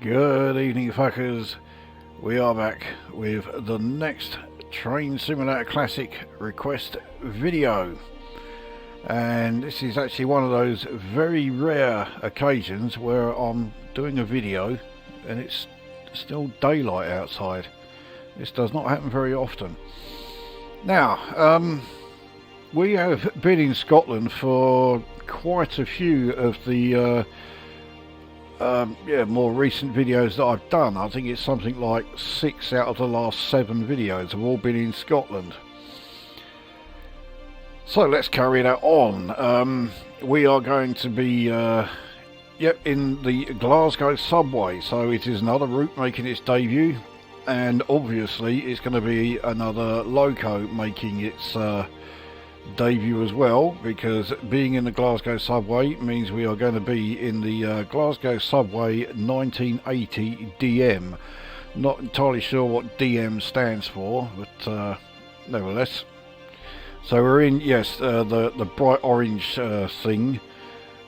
Good evening, fuckers. We are back with the next Train Simulator Classic request video, and this is actually one of those very rare occasions where I'm doing a video and it's still daylight outside. This does not happen very often. Now, we have been in Scotland for quite a few of the more recent videos that I've done. I think it's something like 6 out of the last 7 videos have all been in Scotland. So let's carry that on. We are going to be in the Glasgow Subway, so it is another route making its debut, and obviously it's going to be another loco making its debut as well, because being in the Glasgow Subway means we are going to be in the Glasgow Subway 1980 DM. Not entirely sure what DM stands for, but nevertheless. So we're in, yes, the bright orange thing.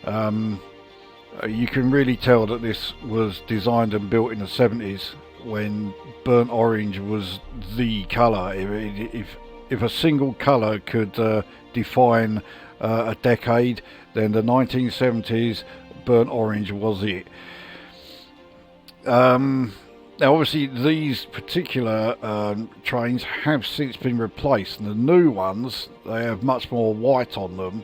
You can really tell that this was designed and built in the 70s when burnt orange was the colour. If a single colour could define a decade, then the 1970s burnt orange was it. Now obviously these particular trains have since been replaced, and the new ones, they have much more white on them,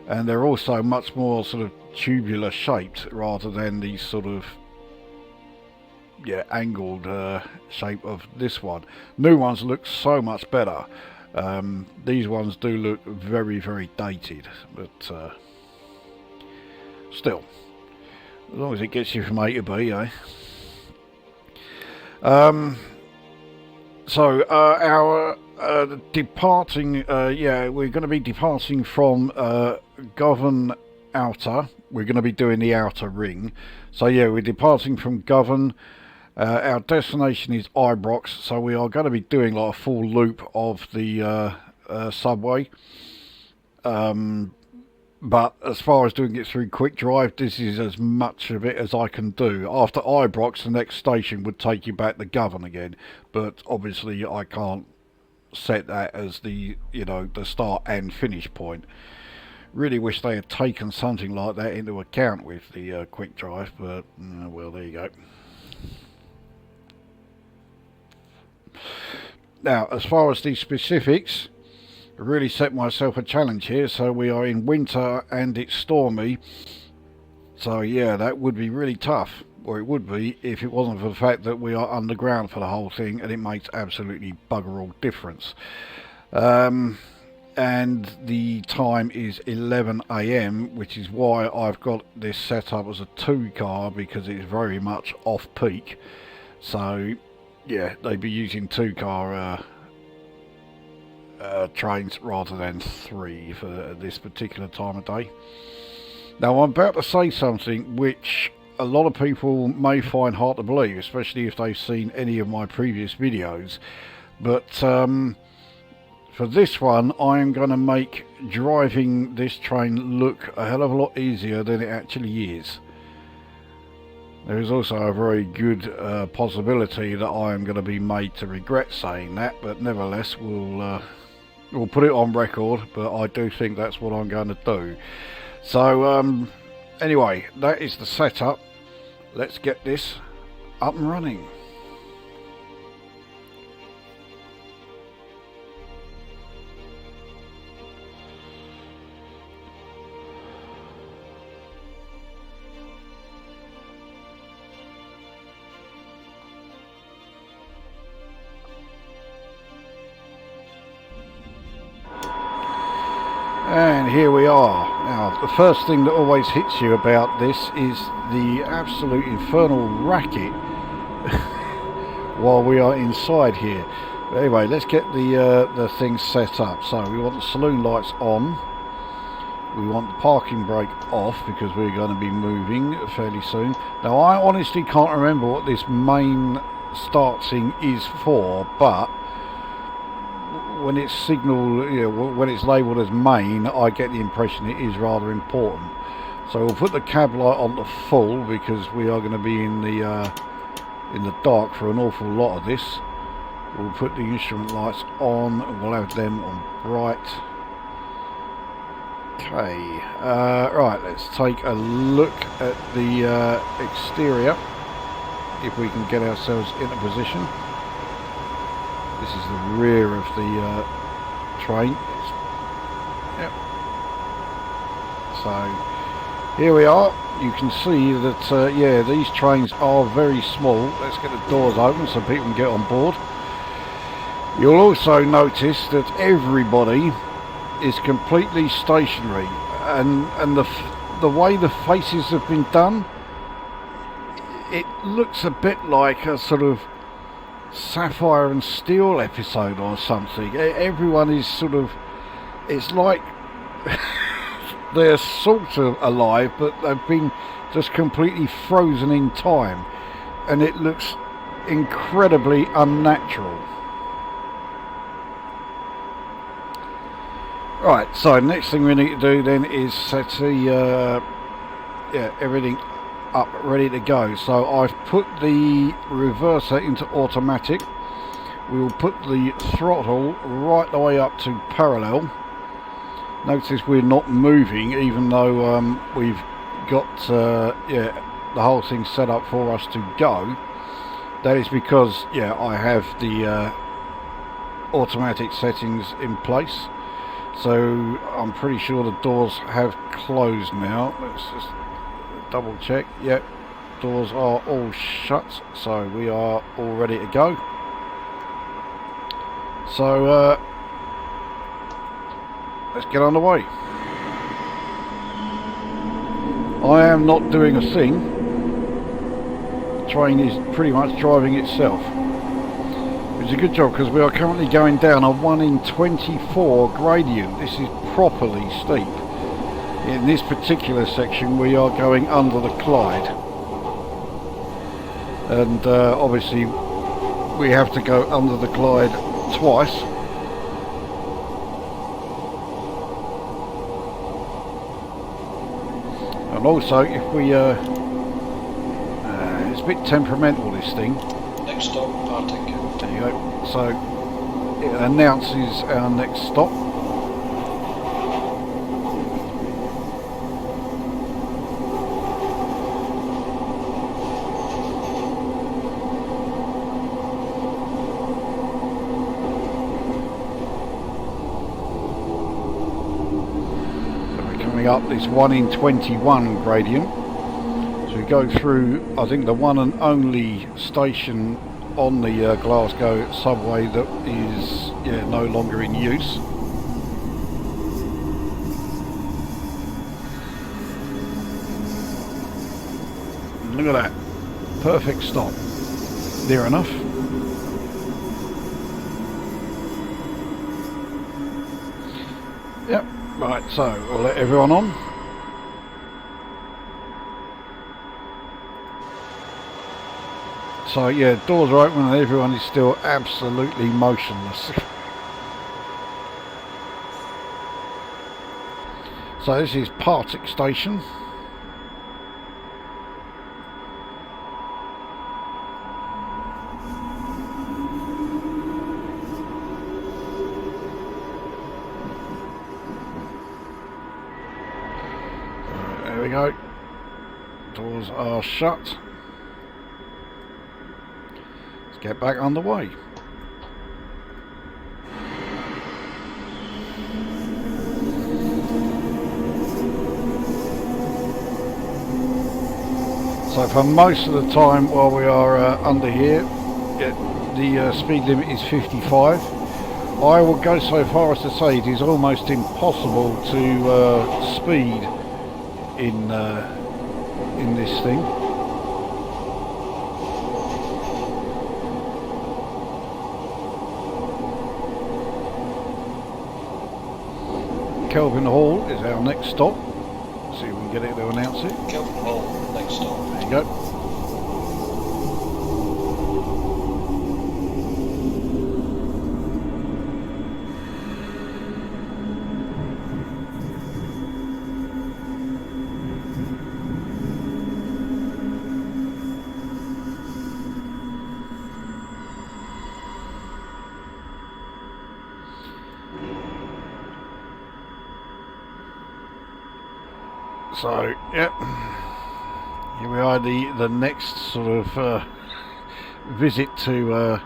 and they're also much more sort of tubular shaped rather than the sort of angled shape of this one. New ones look so much better. These ones do look very, very dated, but still, as long as it gets you from A to B, eh? So our departing, we're going to be departing from Govan Outer. We're going to be doing the outer ring. So yeah, we're departing from Govan. Our destination is Ibrox, so we are going to be doing like a full loop of the subway. But as far as doing it through quick drive, this is as much of it as I can do. After Ibrox, the next station would take you back to Govan again, but obviously I can't set that as the the start and finish point. Really wish they had taken something like that into account with the quick drive, but well, there you go. Now, as far as the specifics, I really set myself a challenge here. So we are in winter and it's stormy. So yeah, that would be really tough. Or it would be if it wasn't for the fact that we are underground for the whole thing, and it makes absolutely bugger all difference. And the time is 11 AM, which is why I've got this set up as a 2-car, because it's very much off peak. So yeah, they'd be using 2-car trains rather than 3 for this particular time of day. Now I'm about to say something which a lot of people may find hard to believe, especially if they've seen any of my previous videos, but for this one I am going to make driving this train look a hell of a lot easier than it actually is. There is also a very good possibility that I am going to be made to regret saying that, but nevertheless we'll put it on record, but I do think that's what I'm going to do. So anyway, that is the setup. Let's get this up and running. And here we are. Now, the first thing that always hits you about this is the absolute infernal racket while we are inside here. But anyway, let's get the thing set up. So we want the saloon lights on. We want the parking brake off because we're going to be moving fairly soon. Now, I honestly can't remember what this main start thing is for, but when it's signalled, when it's labelled as main, I get the impression it is rather important. So we'll put the cab light on to full because we are going to be in the in the dark for an awful lot of this. We'll put the instrument lights on and we'll have them on bright. Okay, right, let's take a look at the exterior, if we can get ourselves in a position. This is the rear of the train. Yep. So here we are. You can see that yeah, these trains are very small. Let's get the doors open so people can get on board. You'll also notice that everybody is completely stationary, and the way the faces have been done, it looks a bit like a sort of Sapphire and Steel episode or something. Everyone is sort of, it's like they're sort of alive, but they've been just completely frozen in time, and it looks incredibly unnatural. Right, so next thing we need to do then is set the yeah, everything up ready to go. So I've put the reverser into automatic. We will put the throttle right the way up to parallel. Notice we're not moving, even though we've got yeah, the whole thing set up for us to go. That is because yeah, I have the automatic settings in place. So I'm pretty sure the doors have closed now. Let's just double check. Yep, doors are all shut, so we are all ready to go. So let's get on the way. I am not doing a thing. The train is pretty much driving itself. It's a good job because we are currently going down a 1 in 24 gradient. This is properly steep. In this particular section we are going under the Clyde, and obviously we have to go under the Clyde twice. And also if we it's a bit temperamental, this thing. Next stop, Partick. There you go. So it announces our next stop. So we're coming up this 1 in 21 gradient. So we go through, I think, the one and only station on the Glasgow Subway that is yeah, no longer in use. Look at that, perfect stop, near enough. Yep, right, so we'll let everyone on. So yeah, doors are open and everyone is still absolutely motionless. So this is Partick Station. There we go. Doors are shut. Get back on the way. So for most of the time while we are under here, the speed limit is 55. I will go so far as to say it is almost impossible to speed in this thing. Kelvin Hall is our next stop. See if we can get it to announce it. Kelvin Hall, next stop. There you go. So, yep, here we are, the next sort of visit to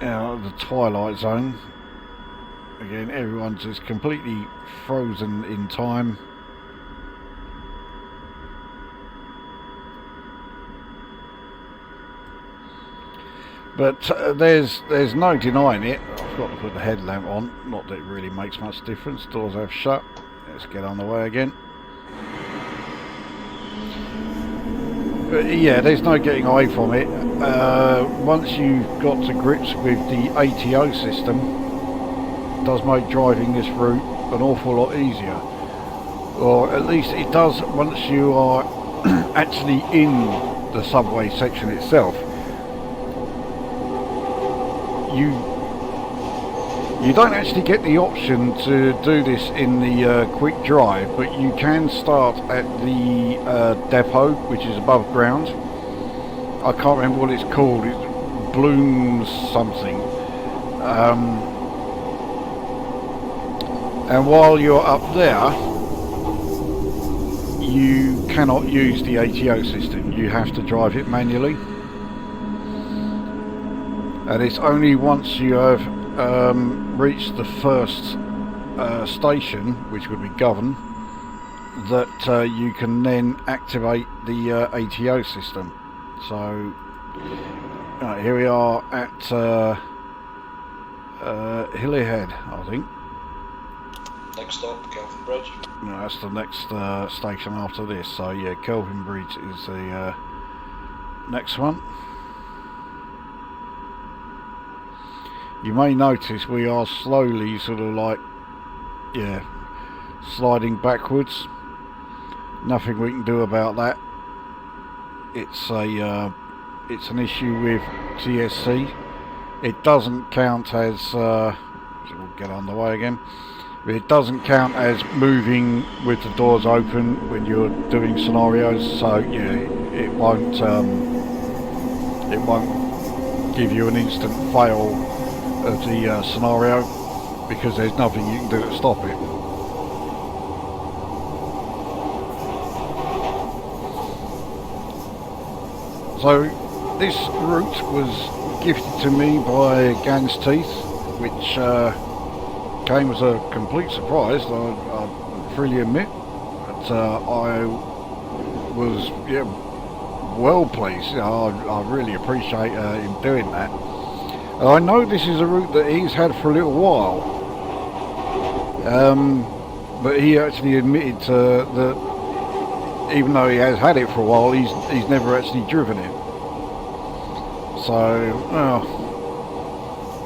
the Twilight Zone. Again, everyone's just completely frozen in time. But there's no denying it. I've got to put the headlamp on. Not that it really makes much difference. Doors have shut. Let's get on the way again. But yeah, there's no getting away from it. Once you've got to grips with the ATO system, it does make driving this route an awful lot easier. Or at least it does once you are actually in the subway section itself. You don't actually get the option to do this in the quick drive, but you can start at the depot, which is above ground. I can't remember what it's called. It's Blooms something. And while you're up there, you cannot use the ATO system. You have to drive it manually. And it's only once you have reached the first station, which would be Govan, that you can then activate the ATO system. So here we are at Hillyhead, I think. Next stop, Kelvin Bridge. No, that's the next station after this. So yeah, Kelvin Bridge is the next one. You may notice we are slowly sort of like, yeah, sliding backwards. Nothing we can do about that. It's an issue with TSC. It doesn't count as, we'll get on the way again. It doesn't count as moving with the doors open when you're doing scenarios. So yeah, it won't give you an instant fail of the scenario, because there's nothing you can do to stop it. So this route was gifted to me by Gans Teeth, which came as a complete surprise, I freely admit. But I was well pleased. I really appreciate him doing that. I know this is a route that he's had for a little while, but he actually admitted that even though he has had it for a while, he's never actually driven it. So,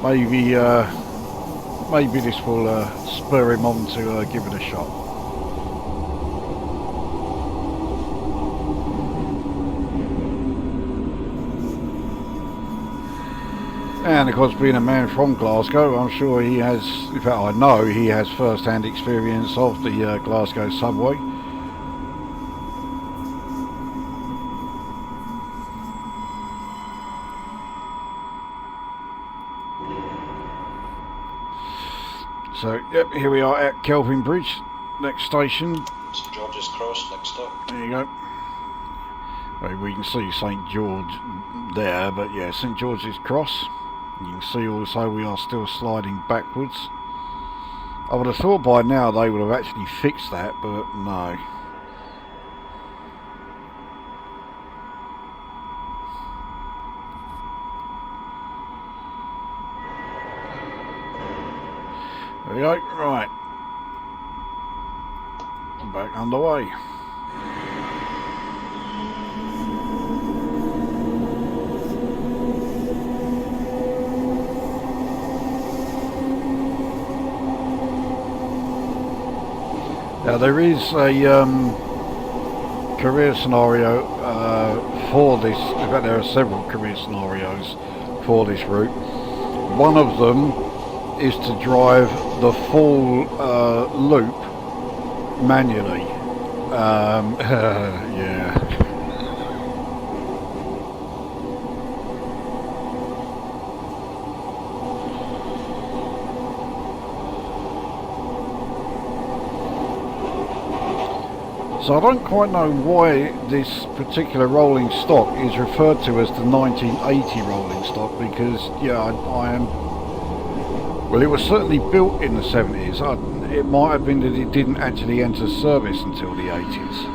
maybe this will spur him on to give it a shot. And of course, being a man from Glasgow, I'm sure he has, in fact I know he has first-hand experience of the Glasgow Subway. So, yep, here we are at Kelvin Bridge, next station. St George's Cross, next stop. There you go. Well, we can see St George there, but yeah, St George's Cross. You can see also we are still sliding backwards. I would have thought by now they would have actually fixed that, but no. There we go, right. Back underway. Now there is a career scenario for this. In fact, there are several career scenarios for this route. One of them is to drive the full loop manually. Yeah. So I don't quite know why this particular rolling stock is referred to as the 1980 rolling stock, because yeah, I am. Well, it was certainly built in the 70s. It might have been that it didn't actually enter service until the 80s.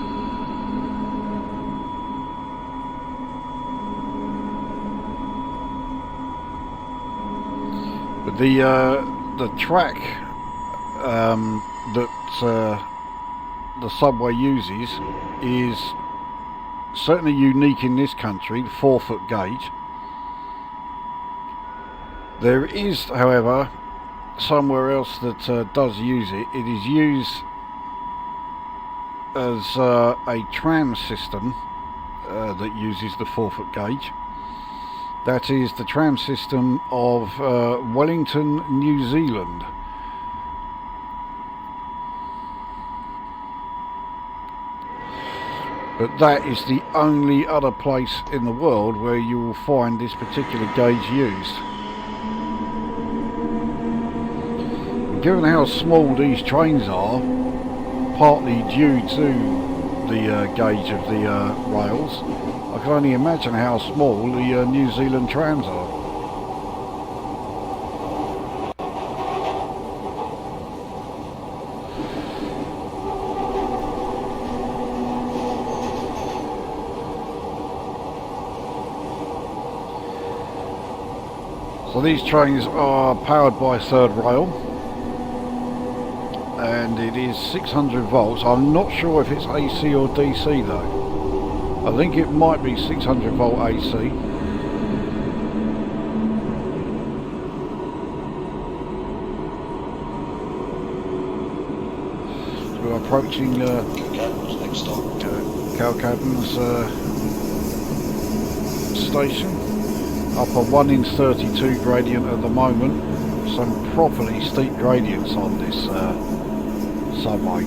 But the track that the subway uses is certainly unique in this country, the 4-foot gauge. There is, however, somewhere else that does use it. It is used as a tram system that uses the 4-foot gauge. That is the tram system of Wellington, New Zealand. But that is the only other place in the world where you will find this particular gauge used. Given how small these trains are, partly due to the gauge of the rails, I can only imagine how small the New Zealand trams are. So these trains are powered by third rail, and it is 600 volts. I'm not sure if it's AC or DC though. I think it might be 600 volt AC. So we're approaching Next stop. Calcadden's station. Up a 1 in 32 gradient at the moment. Some properly steep gradients on this subway.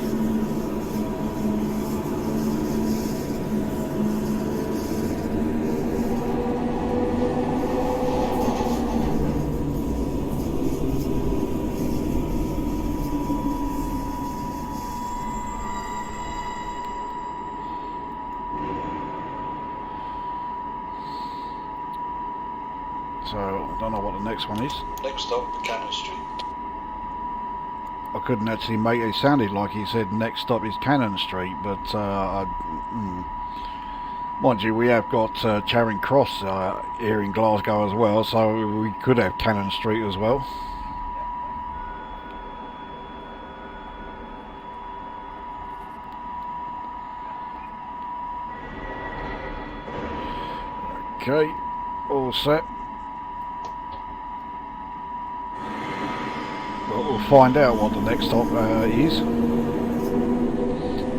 So, I don't know what the next one is. Next stop, Cannon Street. I couldn't actually make it. It sounded like he said next stop is Cannon Street, but mind you, we have got Charing Cross here in Glasgow as well, so we could have Cannon Street as well. Okay, all set. We'll find out what the next stop is.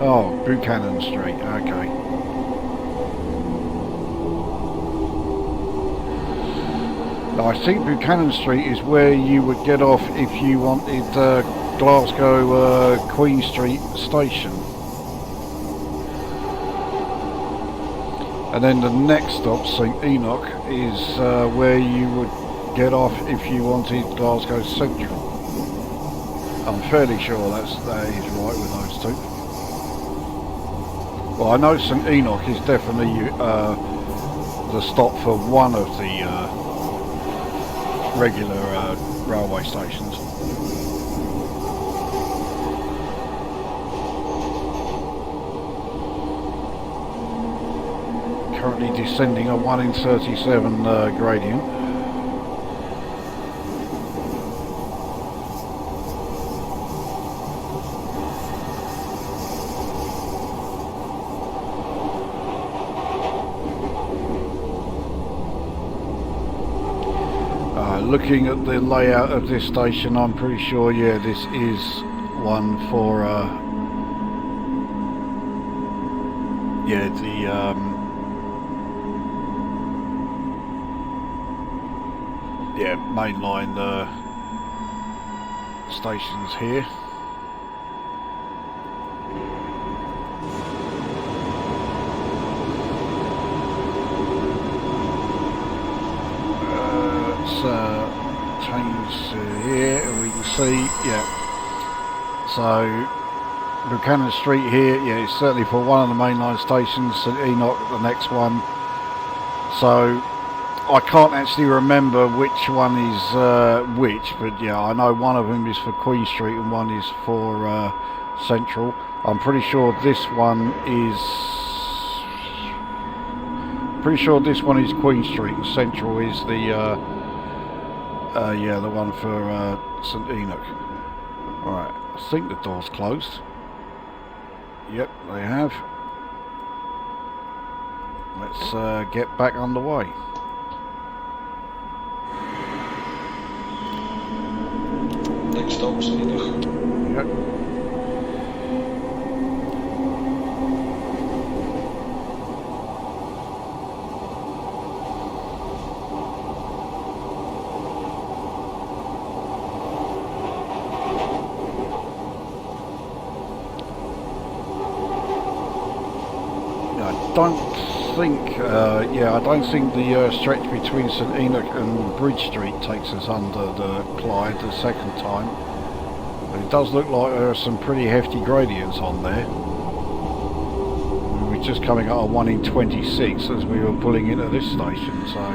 Oh, Buchanan Street, okay. Now, I think Buchanan Street is where you would get off if you wanted Glasgow Queen Street station. And then the next stop, St Enoch, is where you would get off if you wanted Glasgow Central. I'm fairly sure that is right with those two. Well, I know St Enoch is definitely the stop for one of the regular railway stations. Currently descending a 1 in 37 gradient. Looking at the layout of this station, I'm pretty sure, yeah, this is one for, yeah, the, yeah, mainline stations here. Change to here and we can see, yeah, so Buchanan Street here, yeah, it's certainly for one of the mainline stations, St Enoch the next one. So I can't actually remember which one is which, but yeah, I know one of them is for Queen Street and one is for Central. I'm pretty sure this one is Queen Street and Central is the yeah, the one for St Enoch. Alright, I think the door's closed. Yep, they have. Let's get back underway. Next stop, St Enoch. Yep. I don't think the stretch between St Enoch and Bridge Street takes us under the Clyde the second time. But it does look like there are some pretty hefty gradients on there. We were just coming up a 1 in 26 as we were pulling into this station, so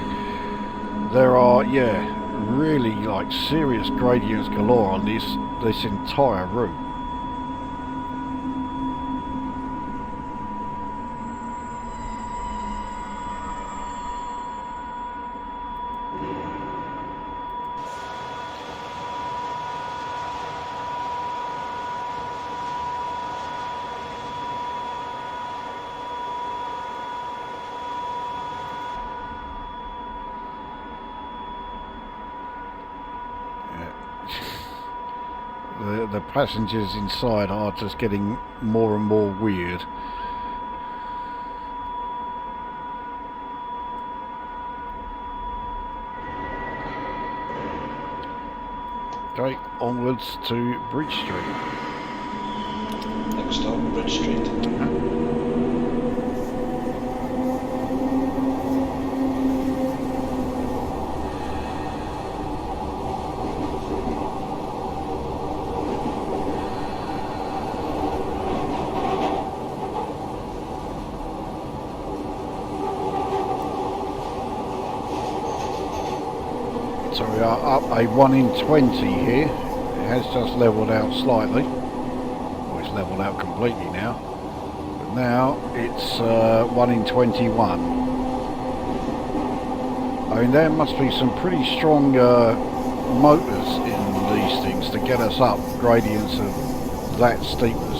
there are, yeah, really like serious gradients galore on this entire route. The passengers inside are just getting more and more weird. Okay, onwards to Bridge Street. Next stop, Bridge Street. So we are up a 1 in 20 here. It has just levelled out slightly. Well, it's levelled out completely now. But now it's 1 in 21. I mean, there must be some pretty strong motors in these things to get us up gradients of that steepness.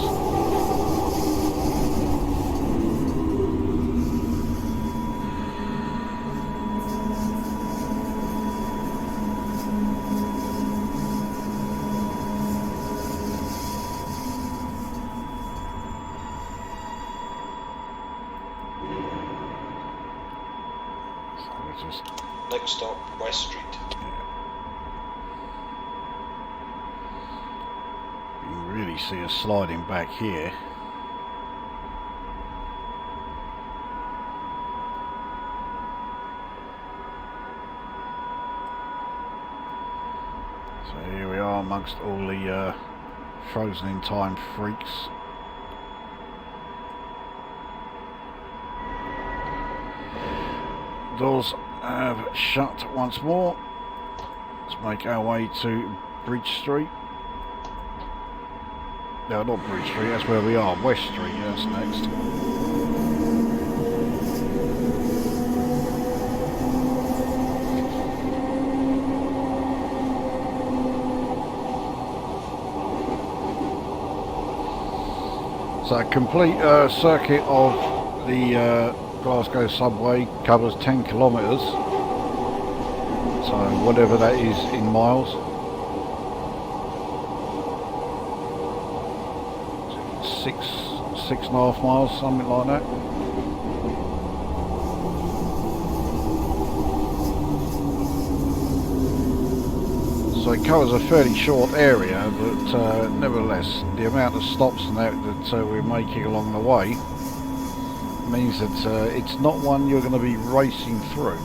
Next stop, West Street. You can really see us sliding back here. So here we are amongst all the frozen in time freaks. Doors have shut once more. Let's make our way to Bridge Street. No, not Bridge Street, that's where we are. West Street, that's next. So a complete circuit of the Glasgow Subway covers 10 kilometres, so whatever that is in miles. 6.5 miles, something like that. So it covers a fairly short area, but nevertheless the amount of stops and that we're making along the way means that it's not one you're going to be racing through.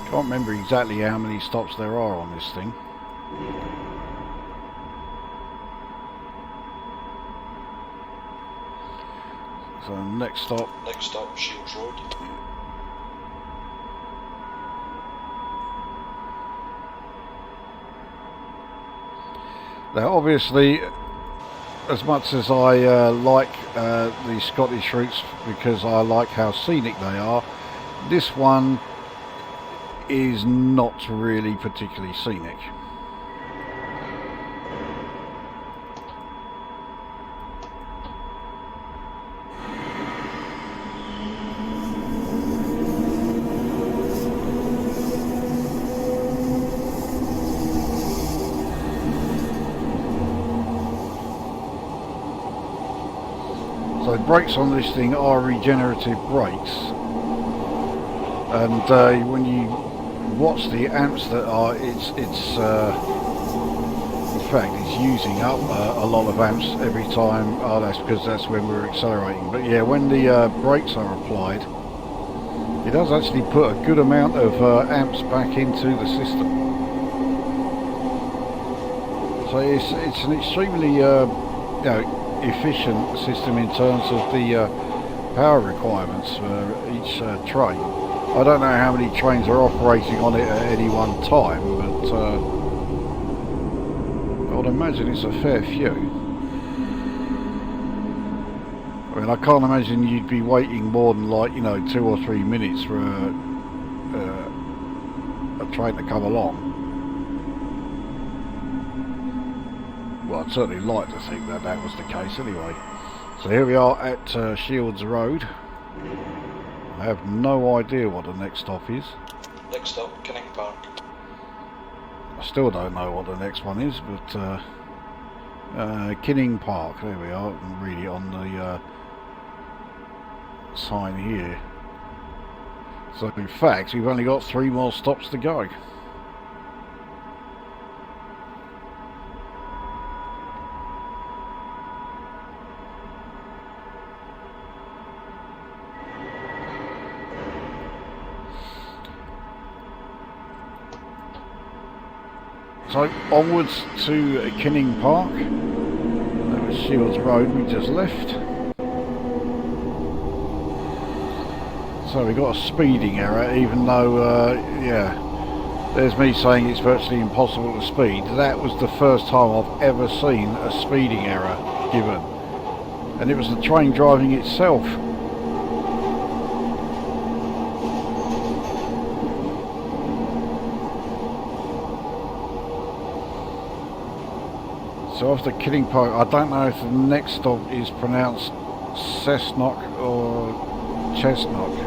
Can't remember exactly how many stops there are on this thing. So next stop. Next stop, Shields Road. Now obviously, as much as I like the Scottish routes because I like how scenic they are, this one is not really particularly scenic. So the brakes on this thing are regenerative brakes, and when you watch the amps that are, it's in fact it's using up a lot of amps every time. Oh, that's because that's when we're accelerating. But yeah, when the brakes are applied, it does actually put a good amount of amps back into the system. So it's an extremely efficient system in terms of the power requirements for each train. I don't know how many trains are operating on it at any one time, but I would imagine it's a fair few. I mean, I can't imagine you'd be waiting more than 2 or 3 minutes for a train to come along. Well, I'd certainly like to think that that was the case anyway. So here we are at Shields Road. I have no idea what the next stop is. Next stop, Canning Park. I still don't know what the next one is, but Kinning Park, there we are. I can read it on the sign here. So in fact, we've only got 3 more stops to go. So onwards to Kinning Park. That was Shields Road we just left. So we got a speeding error, even though, yeah, there's me saying it's virtually impossible to speed. That was the first time I've ever seen a speeding error given. And it was the train driving itself. So after Kinning Park, I don't know if the next stop is pronounced Cessnock or Chesnock.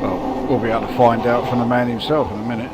Well, we'll be able to find out from the man himself in a minute.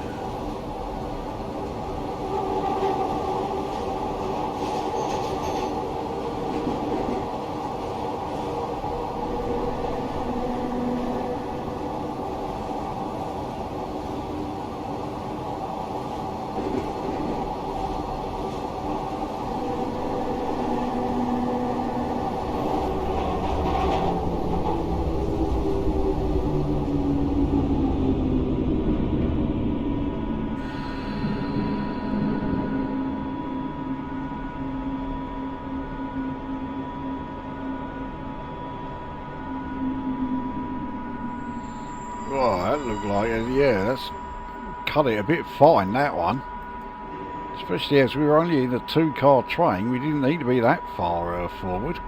Oh, that looked like, yeah, that's cut it a bit fine, that one. Especially as we were only in a 2-car train, we didn't need to be that far forward.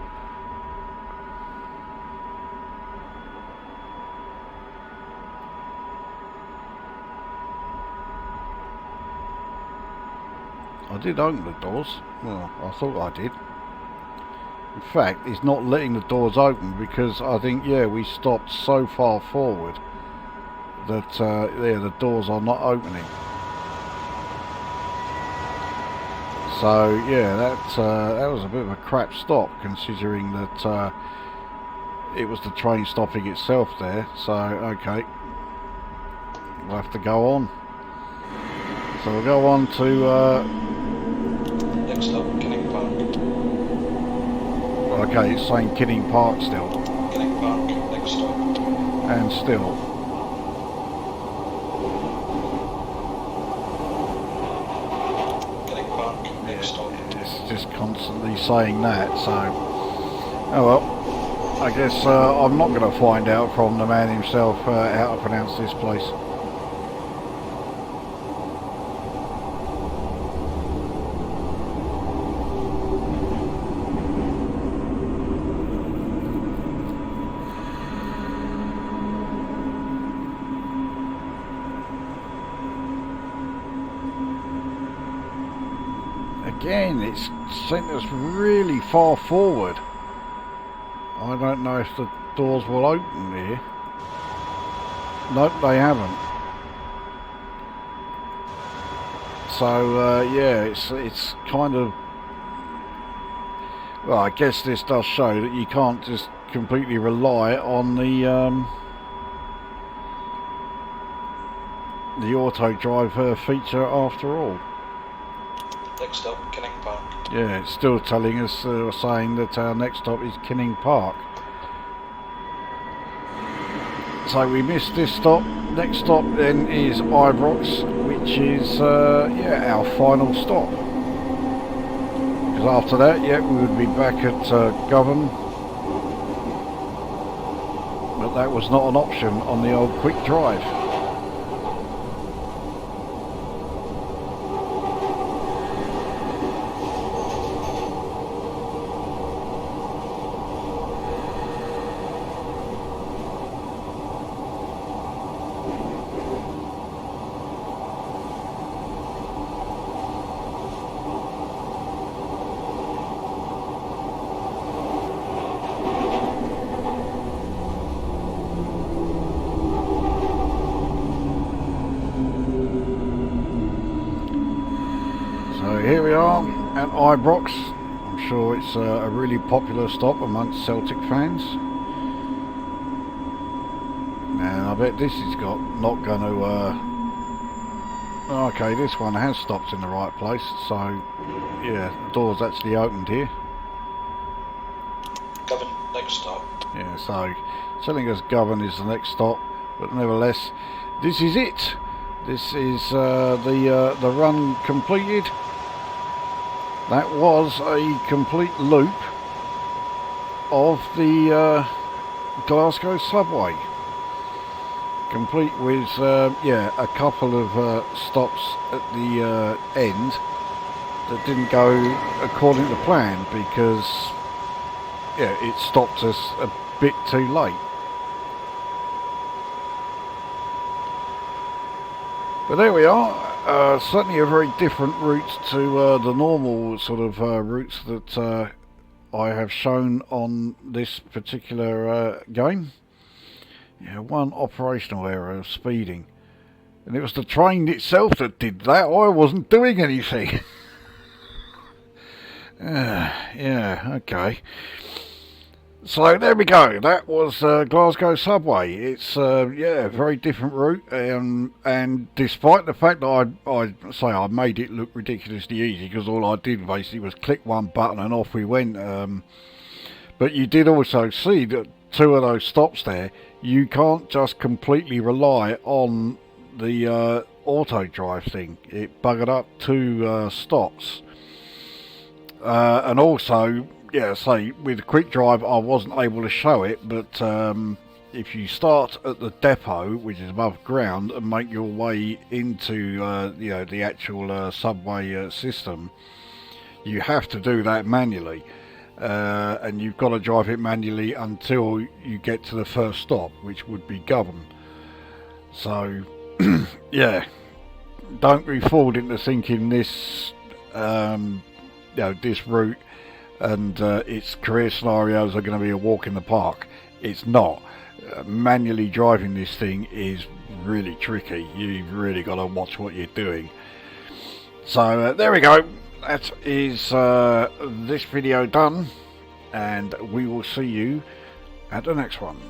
I did open the doors. Well, I thought I did. In fact, it's not letting the doors open because I think, yeah, we stopped so far forward that yeah, the doors are not opening. So yeah, that was a bit of a crap stop, considering that it was the train stopping itself there. So okay, we'll have to go on. So we'll go on to Next stop, Canning Park. okay, it's saying Kinning Park still. Canning Park, next stop. And still. constantly saying that, so oh well. I guess I'm not going to find out from the man himself how to pronounce this place. Again, it's sent us really far forward. I don't know if the doors will open here. Nope, they haven't. So yeah, it's kind of, well, I guess this does show that you can't just completely rely on the auto drive feature after all. Next stop, Canning Park. Yeah, it's still telling us, saying that our next stop is Canning Park. So we missed this stop. Next stop then is Ibrox, which is yeah, our final stop. Because after that, yeah, we would be back at Govan. But that was not an option on the old quick drive. So here we are at Ibrox. I'm sure it's a really popular stop amongst Celtic fans. And I bet this has got not going to... okay, this one has stopped in the right place. So yeah, the door's actually opened here. Govan, next stop. Yeah, so telling us Govan is the next stop, but nevertheless, this is it. This is the run completed. That was a complete loop of the Glasgow Subway, complete with yeah, a couple of stops at the end that didn't go according to plan because yeah, it stopped us a bit too late. But there we are. Certainly a very different route to the normal sort of routes that I have shown on this particular game. Yeah, one operational error of speeding. And it was the train itself that did that. I wasn't doing anything. Yeah, okay. So there we go. That was Glasgow Subway. It's yeah, a very different route, and despite the fact that I say I made it look ridiculously easy because all I did basically was click one button and off we went. But you did also see that two of those stops there, you can't just completely rely on the auto drive thing. It buggered up two stops, and also. Yeah, say with quick drive I wasn't able to show it, but if you start at the depot, which is above ground, and make your way into you know, the actual subway system, you have to do that manually, and you've got to drive it manually until you get to the first stop, which would be Govan. So yeah, don't be fooled into thinking this you know, this route and its career scenarios are going to be a walk in the park. It's not. Manually driving this thing is really tricky. You've really got to watch what you're doing. So there we go. That is this video done, and we will see you at the next one.